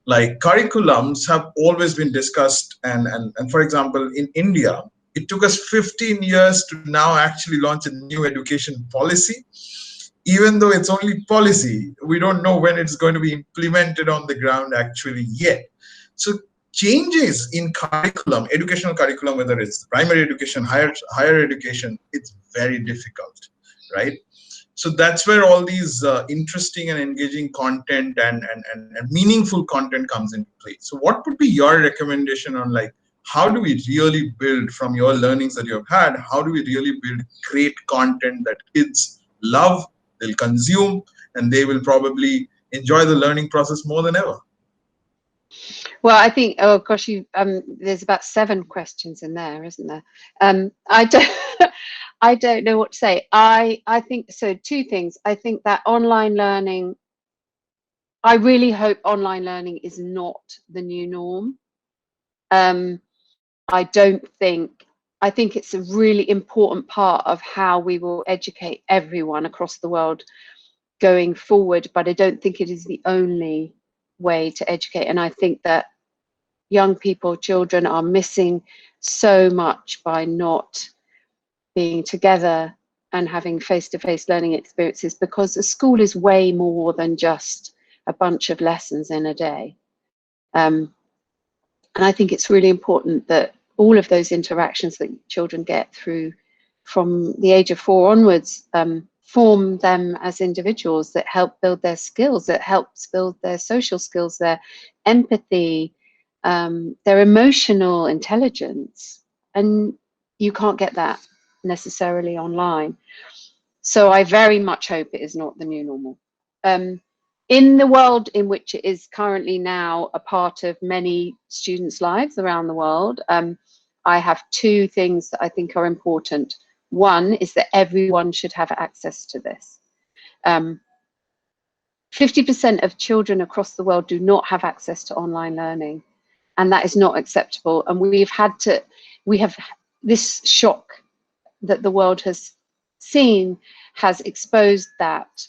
Like curriculums have always been discussed, and for example, in India, it took us 15 years to now actually launch a new education policy. Even though it's only policy, we don't know when it's going to be implemented on the ground actually yet. So changes in curriculum, educational curriculum, whether it's primary education, higher education, it's very difficult, right? So that's where all these interesting and engaging content and meaningful content comes into play. So what would be your recommendation on, like, how do we really build, from your learnings that you have had, how do we really build great content that kids love, they'll consume, and they will probably enjoy the learning process more than ever? Well, I think, oh gosh, there's about 7 questions in there, isn't there? I don't know what to say. I think so. 2 things. I think that online learning, I really hope online learning is not the new norm. I think it's a really important part of how we will educate everyone across the world going forward, but I don't think it is the only way to educate. And I think that young people, children, are missing so much by not being together and having face-to-face learning experiences, because a school is way more than just a bunch of lessons in a day. And I think it's really important that all of those interactions that children get through from the age of 4 onwards form them as individuals, that help build their skills, that helps build their social skills, their empathy, their emotional intelligence. And you can't get that necessarily online. So I very much hope it is not the new normal. In the world in which it is currently now a part of many students' lives around the world, I have 2 things that I think are important. One is that everyone should have access to this. 50% of children across the world do not have access to online learning. and that is not acceptable. And we have this shock that the world has seen has exposed that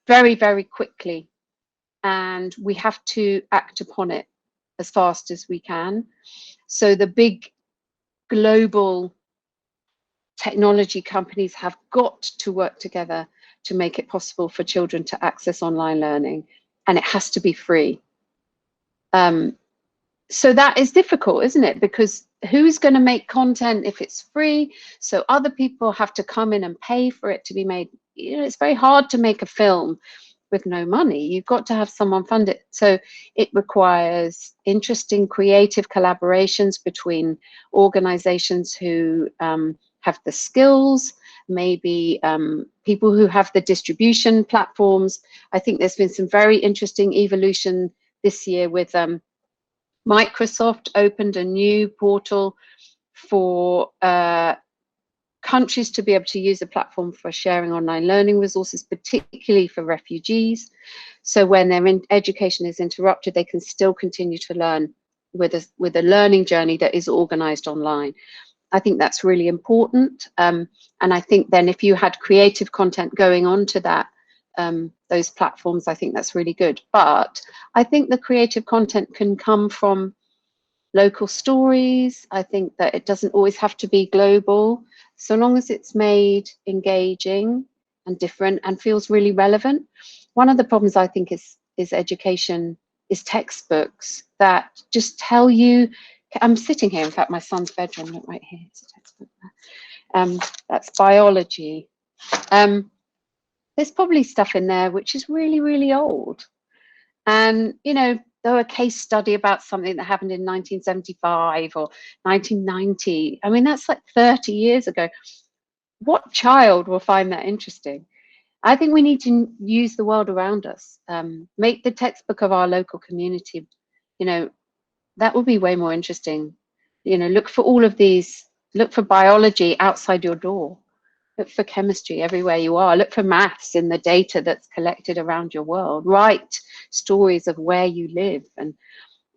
very, very quickly, and we have to act upon it as fast as we can. So the big global technology companies have got to work together to make it possible for children to access online learning, and it has to be free. So that is difficult, isn't it? Because who's going to make content if it's free? So other people have to come in and pay for it to be made. You know, it's very hard to make a film with no money. You've got to have someone fund it. So it requires interesting creative collaborations between organizations who have the skills, maybe people who have the distribution platforms. I think there's been some very interesting evolution this year with Microsoft opened a new portal for countries to be able to use a platform for sharing online learning resources, particularly for refugees. So when their education is interrupted, they can still continue to learn with a learning journey that is organized online. I think that's really important. And I think then if you had creative content going on to that, those platforms, I think that's really good. But I think the creative content can come from local stories. I think that it doesn't always have to be global, so long as it's made engaging and different and feels really relevant. One of the problems I think is education is textbooks that just tell you. I'm sitting here, in fact, my son's bedroom, look right here, it's a textbook there. That's biology. There's probably stuff in there which is really, really old. And, you know, though a case study about something that happened in 1975 or 1990, I mean, that's like 30 years ago. What child will find that interesting? I think we need to use the world around us, make the textbook of our local community, you know, that would be way more interesting. You know, look for all of these, look for biology outside your door. Look for chemistry everywhere you are. Look for maths in the data that's collected around your world. Write stories of where you live. And,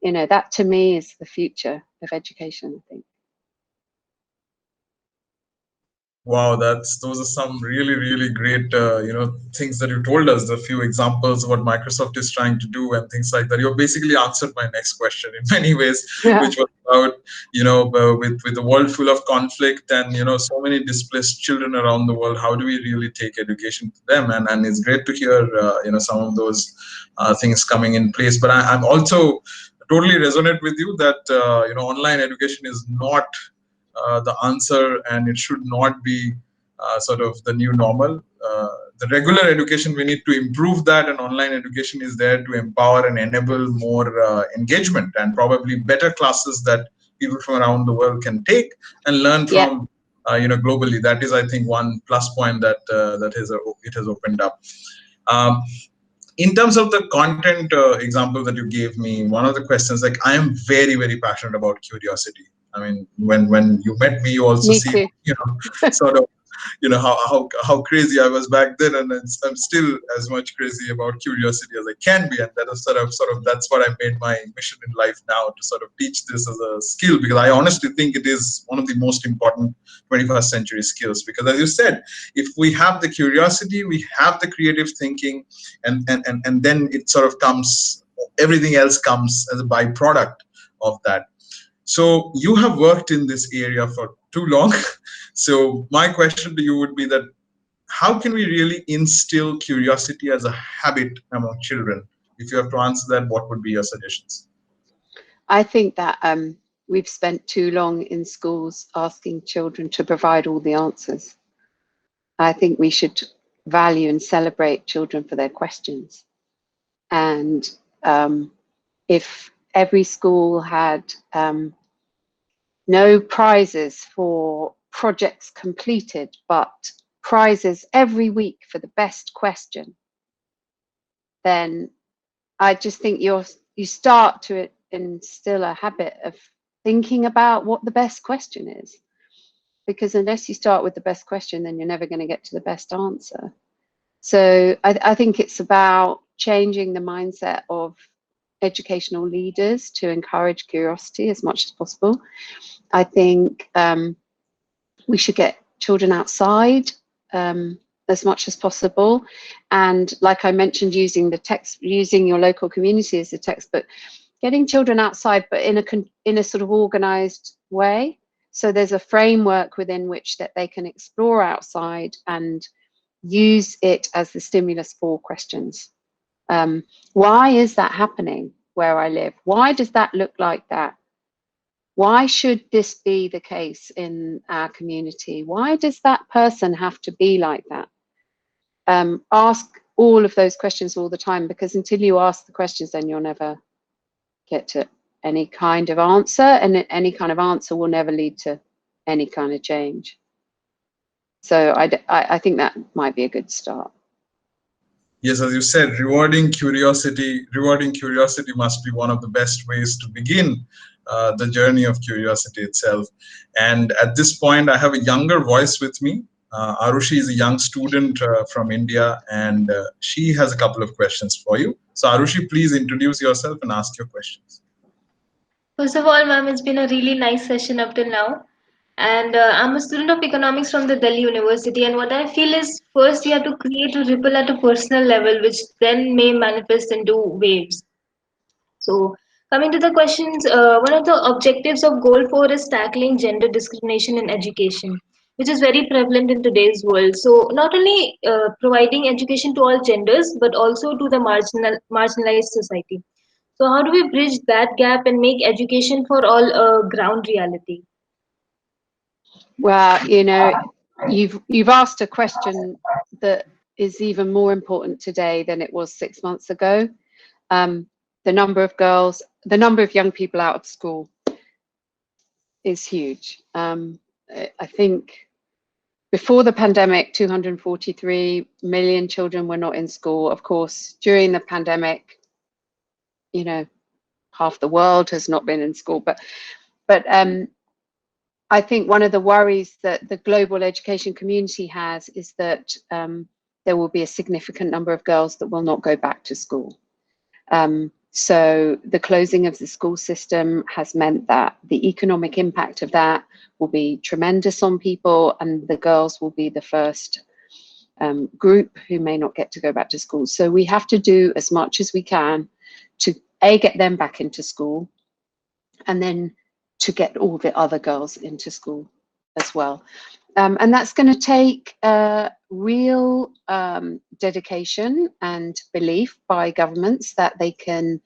you know, that to me is the future of education, I think. Wow, those are some really, really great, things that you told us, the few examples of what Microsoft is trying to do and things like that. You basically answered my next question in many ways, which was about, with the world full of conflict and, so many displaced children around the world, how do we really take education to them? And it's great to hear, some of those things coming in place. But I'm also totally resonate with you that, online education is not the answer, and it should not be sort of the new normal. The regular education, we need to improve that, and online education is there to empower and enable more engagement and probably better classes that people from around the world can take and learn from, globally. That is, I think, one plus point that it has opened up. In terms of the content example that you gave me, one of the questions, like, I am very, very passionate about curiosity. I mean, when you met me, you also see, sort of, how crazy I was back then, and I'm still as much crazy about curiosity as I can be, and that is sort of that's what I made my mission in life now, to sort of teach this as a skill, because I honestly think it is one of the most important 21st century skills. Because as you said, if we have the curiosity, we have the creative thinking, and then it sort of comes, everything else comes as a byproduct of that. So you have worked in this area for too long. So my question to you would be that, how can we really instill curiosity as a habit among children? If you have to answer that, what would be your suggestions? I think that we've spent too long in schools asking children to provide all the answers. I think we should value and celebrate children for their questions. And if every school had no prizes for projects completed, but prizes every week for the best question, then I just think you start to instill a habit of thinking about what the best question is. Because unless you start with the best question, then you're never going to get to the best answer. So I think it's about changing the mindset of educational leaders to encourage curiosity as much as possible. I think we should get children outside as much as possible, and like I mentioned, using your local community as a textbook, getting children outside, but in a sort of organized way. So there's a framework within which that they can explore outside and use it as the stimulus for questions. Why is that happening where I live? Why does that look like that? Why should this be the case in our community? Why does that person have to be like that? Ask all of those questions all the time, because until you ask the questions, then you'll never get to any kind of answer, and any kind of answer will never lead to any kind of change. So I think that might be a good start. Yes, as you said, rewarding curiosity must be one of the best ways to begin the journey of curiosity itself. And at this point, I have a younger voice with me. Arushi is a young student from India, and she has a couple of questions for you. So Arushi, please introduce yourself and ask your questions. First of all, ma'am, it's been a really nice session up till now. And I'm a student of economics from the Delhi University. And what I feel is first we have to create a ripple at a personal level, which then may manifest into waves. So, coming to the questions, one of the objectives of Goal 4 is tackling gender discrimination in education, which is very prevalent in today's world. So, not only providing education to all genders, but also to the marginalized society. So, how do we bridge that gap and make education for all a ground reality? Well, you've asked a question that is even more important today than it was 6 months ago. The number of young people out of school is huge. I think before the pandemic, 243 million children were not in school. Of course, during the pandemic, half the world has not been in school. But I think one of the worries that the global education community has is that there will be a significant number of girls that will not go back to school. So the closing of the school system has meant that the economic impact of that will be tremendous on people, and the girls will be the first group who may not get to go back to school. So we have to do as much as we can to get them back into school, and then to get all the other girls into school as well. And that's going to take real dedication and belief by governments that they can,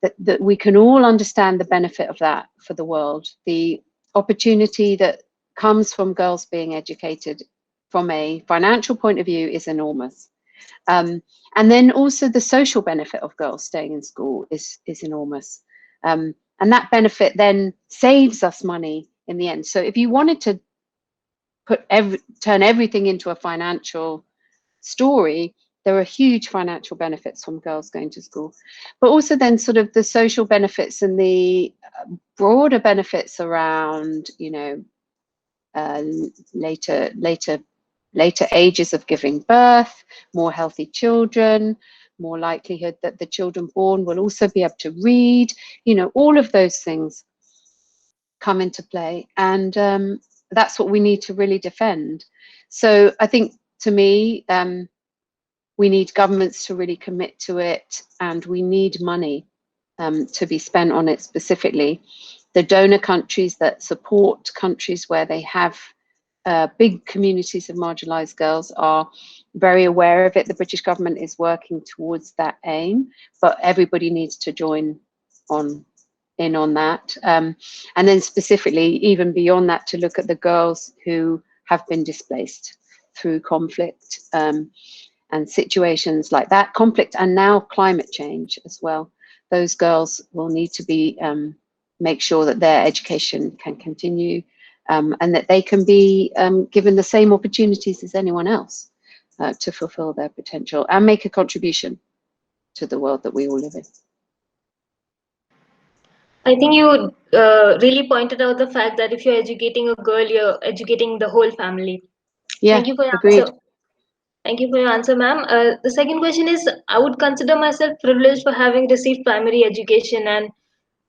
that we can all understand the benefit of that for the world. The opportunity that comes from girls being educated from a financial point of view is enormous. And then also the social benefit of girls staying in school is enormous. And that benefit then saves us money in the end. So if you wanted to turn everything into a financial story, there are huge financial benefits from girls going to school, but also then sort of the social benefits and the broader benefits around, later ages of giving birth, more healthy children, more likelihood that the children born will also be able to read. All of those things come into play, and that's what we need to really defend. So I think, to me, we need governments to really commit to it, and we need money to be spent on it specifically. The donor countries that support countries where they have big communities of marginalized girls are very aware of it. The British government is working towards that aim, but everybody needs to join in on that. And then specifically, even beyond that, to look at the girls who have been displaced through conflict and situations like that, conflict and now climate change as well. Those girls will need to be make sure that their education can continue, and that they can be given the same opportunities as anyone else to fulfill their potential and make a contribution to the world that we all live in. I think you really pointed out the fact that if you're educating a girl, you're educating the whole family. Yeah, Thank you for your agreed. answer. Thank you for your answer, ma'am. The second question is, I would consider myself privileged for having received primary education and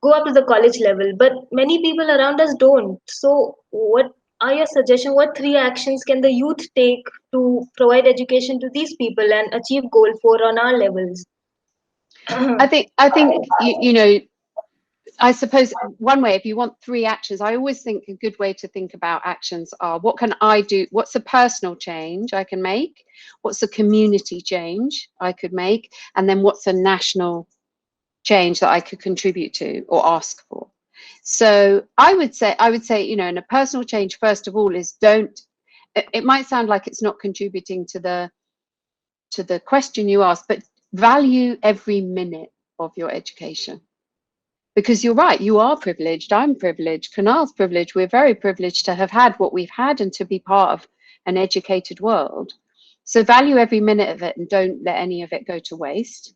go up to the college level, but many people around us don't. So, what are your suggestions? What three actions can the youth take to provide education to these people and achieve goal 4 on our levels? I think you know, I suppose one way, if you want three actions, I always think a good way to think about actions are, what can I do? What's a personal change I can make? What's a community change I could make? And then what's a national change that I could contribute to or ask for? So I would say, you know, in a personal change, first of all, is don't, it might sound like it's not contributing to the question you asked, but value every minute of your education. Because you're right, you are privileged, I'm privileged, Kunal's privileged, we're very privileged to have had what we've had and to be part of an educated world. So value every minute of it and don't let any of it go to waste.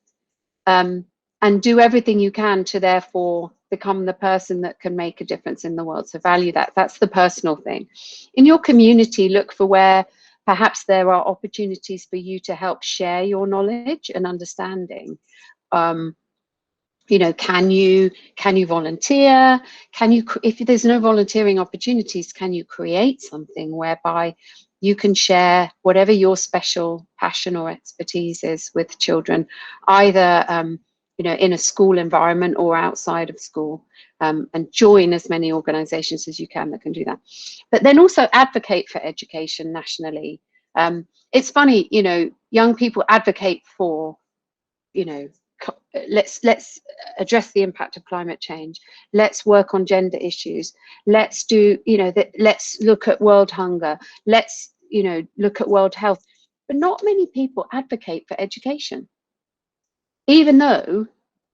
And do everything you can to therefore become the person that can make a difference in the world. So value that. That's the personal thing. In your community, look for where perhaps there are opportunities for you to help share your knowledge and understanding. You know, can you volunteer? Can you, if there's no volunteering opportunities, can you create something whereby you can share whatever your special passion or expertise is with children, either you know, in a school environment or outside of school, and join as many organizations as you can that can do that. But then also advocate for education nationally. It's funny, you know, young people advocate for, you know, let's address the impact of climate change, let's work on gender issues, let's do, you know, let's look at world hunger, let's, you know, look at world health. But not many people advocate for education, even though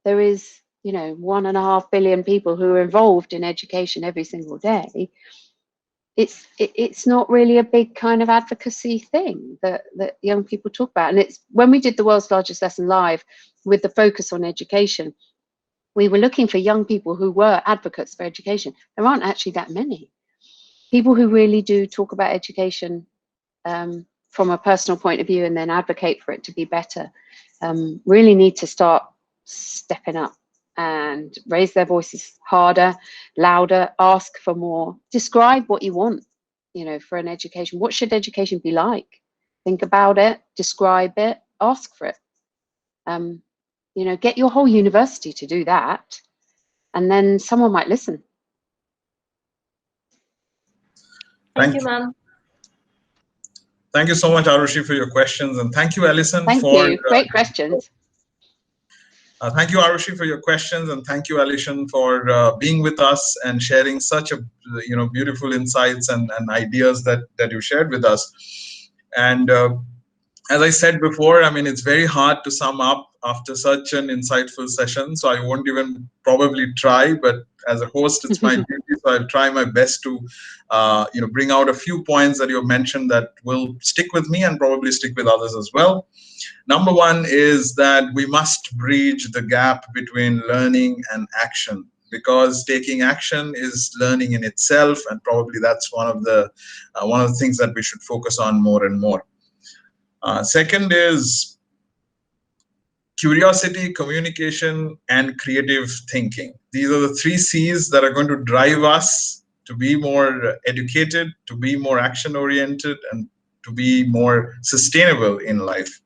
there is, you know, 1.5 billion people who are involved in education every single day. It's not really a big kind of advocacy thing that young people talk about. And it's when we did the world's largest lesson live with the focus on education, we were looking for young people who were advocates for education. There aren't actually that many people who really do talk about education from a personal point of view and then advocate for it to be better. Really need to start stepping up and raise their voices harder, louder, ask for more, describe what you want, you know, for an education. What should education be like? Think about it, describe it, ask for it. You know, get your whole university to do that, and then someone might listen. Thank you, ma'am. Thank you so much, Arushi, for your questions, and thank you, Alison, Thank you. Great questions. Thank you, Arushi, for your questions, and thank you, Alison, for being with us and sharing such a, you know, beautiful insights and ideas that you shared with us. And as I said before, I mean, it's very hard to sum up after such an insightful session, so I won't even probably try, but as a host, it's my duty, so I'll try my best to you know, bring out a few points that you mentioned that will stick with me and probably stick with others as well. Number one is that we must bridge the gap between learning and action, because taking action is learning in itself, and probably that's one of the things that we should focus on more and more. Second is curiosity, communication, and creative thinking. These are the 3 C's that are going to drive us to be more educated, to be more action-oriented, and to be more sustainable in life.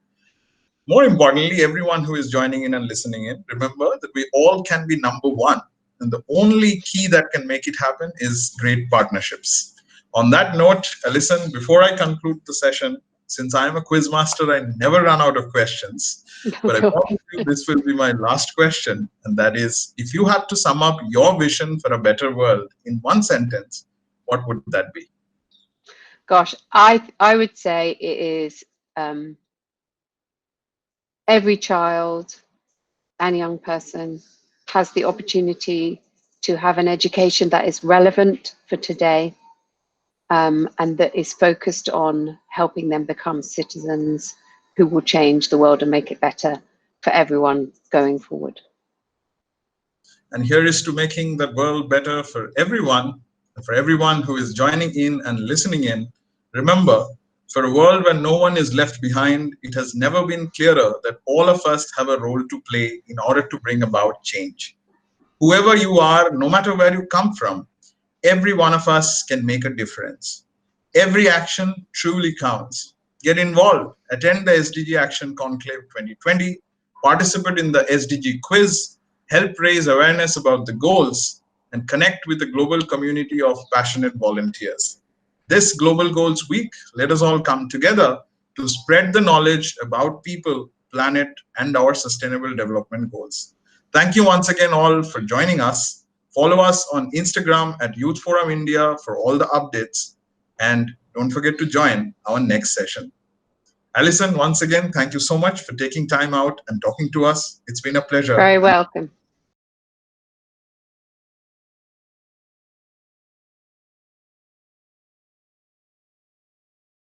More importantly, everyone who is joining in and listening in, remember that we all can be number one. And the only key that can make it happen is great partnerships. On that note, Alison, before I conclude the session, since I'm a quiz master, I never run out of questions. But I promise you this will be my last question. And that is, if you had to sum up your vision for a better world in one sentence, what would that be? Gosh, I would say it is every child and young person has the opportunity to have an education that is relevant for today, and that is focused on helping them become citizens who will change the world and make it better for everyone going forward. And here is to making the world better for everyone who is joining in and listening in. Remember, For a world where no one is left behind, it has never been clearer that all of us have a role to play in order to bring about change. Whoever you are, no matter where you come from, every one of us can make a difference. Every action truly counts. Get involved. Attend the SDG Action Conclave 2020. Participate in the SDG quiz. Help raise awareness about the goals and connect with the global community of passionate volunteers. This Global Goals Week, let us all come together to spread the knowledge about people, planet, and our sustainable development goals. Thank you once again all for joining us. Follow us on Instagram at Youth Forum India for all the updates. And don't forget to join our next session. Alison, once again, thank you so much for taking time out and talking to us. It's been a pleasure. Very welcome.